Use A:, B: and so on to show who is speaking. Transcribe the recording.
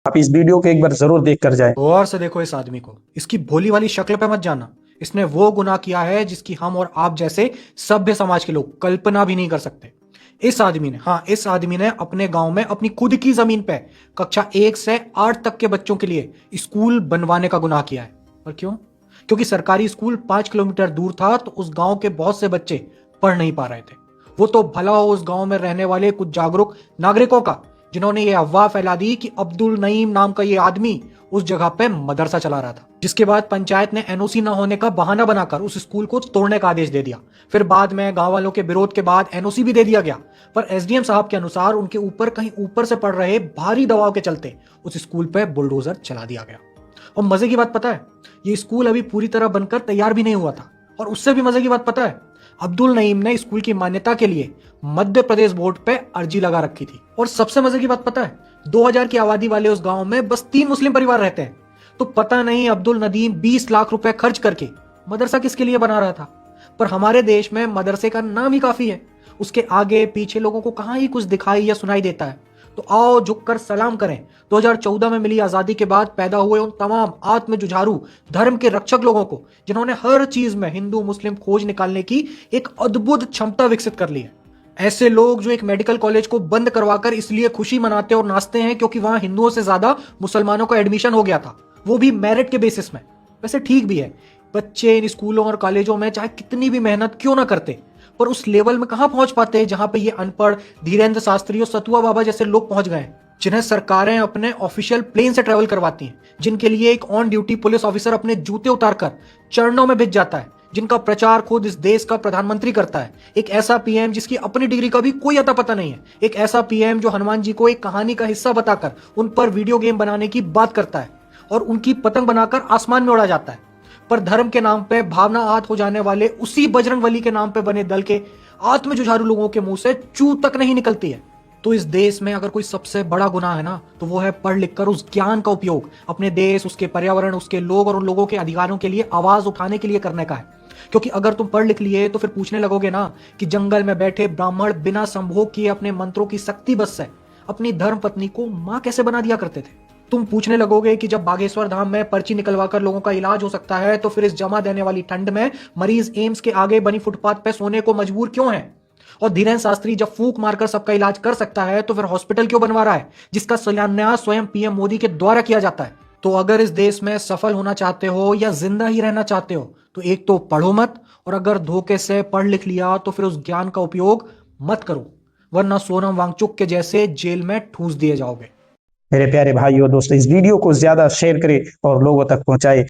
A: आप इस वीडियो को एक बार जरूर देख कर जाए।
B: गौर से देखो इस आदमी को, इसकी भोली वाली शक्ल पे मत जाना। इसने वो गुनाह किया है जिसकी हम और आप जैसे सभ्य समाज के लोग कल्पना भी नहीं कर सकते। इस आदमी ने अपने गांव में अपनी खुद की जमीन पे कक्षा 1 से 8 तक के बच्चों के लिए स्कूल बनवाने का गुनाह किया है। और क्यों? क्योंकि सरकारी स्कूल 5 किलोमीटर दूर था, तो उस गांव के बहुत से बच्चे पढ़ नहीं पा रहे थे। वो तो भला हो उस गांव में रहने वाले कुछ जागरूक नागरिकों का, जिन्होंने ये अफवाह फैला दी कि अब्दुल नईम नाम का ये आदमी उस जगह पे मदरसा चला रहा था। जिसके बाद पंचायत ने एनओसी न होने का बहाना बनाकर उस स्कूल को तोड़ने का आदेश दे दिया। फिर बाद में गांव वालों के विरोध के बाद एनओसी भी दे दिया गया। पर एसडीएम साहब के अनुसार उनके ऊपर कहीं ऊपर से पड़ रहे भारी दबाव के चलते उस स्कूल पे बुलडोजर चला दिया गया। और मजे की बात पता है, ये स्कूल अभी पूरी तरह बनकर तैयार भी नहीं हुआ था। और उससे भी मजे की बात पता है, अब्दुल नईम ने स्कूल की मान्यता के लिए मध्य प्रदेश बोर्ड पे अर्जी लगा रखी थी। और सबसे मजे की बात पता है, 2000 की आबादी वाले उस गांव में बस 3 मुस्लिम परिवार रहते हैं। तो पता नहीं अब्दुल नदीम 20 लाख रुपए खर्च करके मदरसा किसके लिए बना रहा था। पर हमारे देश में मदरसे का नाम ही काफी है, उसके आगे पीछे लोगों को कहां ही कुछ दिखाई या सुनाई देता है। तो आओ झुककर सलाम करें 2014 में मिली आजादी के बाद पैदा हुए उन तमाम आत्म जुझारू धर्म के रक्षक लोगों को, जिन्होंने हर चीज में हिंदू मुस्लिम खोज निकालने की एक अद्भुत क्षमता विकसित कर ली है। ऐसे लोग जो एक मेडिकल कॉलेज को बंद करवाकर इसलिए खुशी मनाते और नाचते हैं क्योंकि वहां हिंदुओं से ज्यादा मुसलमानों का एडमिशन हो गया था, वो भी मेरिट के बेसिस में। वैसे ठीक भी है, बच्चे इन स्कूलों और कॉलेजों में चाहे कितनी भी मेहनत क्यों ना करते, पर उस लेवल में कहां पहुंच पाते हैं जहां पे ये अनपढ़ धीरेन्द्र शास्त्री और सतुआ बाबा जैसे लोग पहुंच गए हैं, जिन्हें सरकारें अपने ऑफिशियल प्लेन से ट्रेवल करवाती हैं, जिनके लिए एक ऑन ड्यूटी पुलिस ऑफिसर अपने जूते उतारकर चरणों में भिज जाता है, जिनका प्रचार खुद इस देश का प्रधानमंत्री करता है। एक ऐसा पीएम जिसकी अपनी डिग्री का भी कोई अता पता नहीं है। एक ऐसा पीएम जो हनुमान जी को एक कहानी का हिस्सा बताकर उन पर वीडियो गेम बनाने की बात करता है और उनकी पतंग बनाकर आसमान में उड़ा जाता है। पर धर्म के नाम पे भावना आहत हो जाने वाले उसी बजरंगबली के नाम पे बने दल के आत्म जुझारू लोगों के मुंह से चू तक नहीं निकलती है। तो इस देश में अगर कोई सबसे बड़ा गुनाह है ना, तो वो है पढ़ लिख कर उस ज्ञान का उपयोग अपने देश, उसके पर्यावरण, उसके लोग और उन लोगों के अधिकारों के लिए आवाज उठाने के लिए करने का है। क्योंकि अगर तुम पढ़ लिख लिए तो फिर पूछने लगोगे ना कि जंगल में बैठे ब्राह्मण बिना संभोग किए अपने मंत्रों की शक्ति बस से अपनी धर्म पत्नी को मां कैसे बना दिया करते थे। तुम पूछने लगोगे कि जब बागेश्वर धाम में पर्ची निकलवाकर लोगों का इलाज हो सकता है, तो फिर इस जमा देने वाली ठंड में मरीज एम्स के आगे बनी फुटपाथ पे सोने को मजबूर क्यों है। और धीरेन्द्र शास्त्री जब फूंक मारकर सबका इलाज कर सकता है, तो फिर हॉस्पिटल क्यों बनवा रहा है जिसका शिलान्यास स्वयं पीएम मोदी के द्वारा किया जाता है। तो अगर इस देश में सफल होना चाहते हो या जिंदा ही रहना चाहते हो, तो एक तो पढ़ो मत, और अगर धोखे से पढ़ लिख लिया तो फिर उस ज्ञान का उपयोग मत करो, वरना सोनम वांगचुक के जैसे जेल में ठूस दिए जाओगे।
A: मेरे प्यारे भाइयों दोस्तों, इस वीडियो को ज्यादा शेयर करें और लोगों तक पहुंचाए।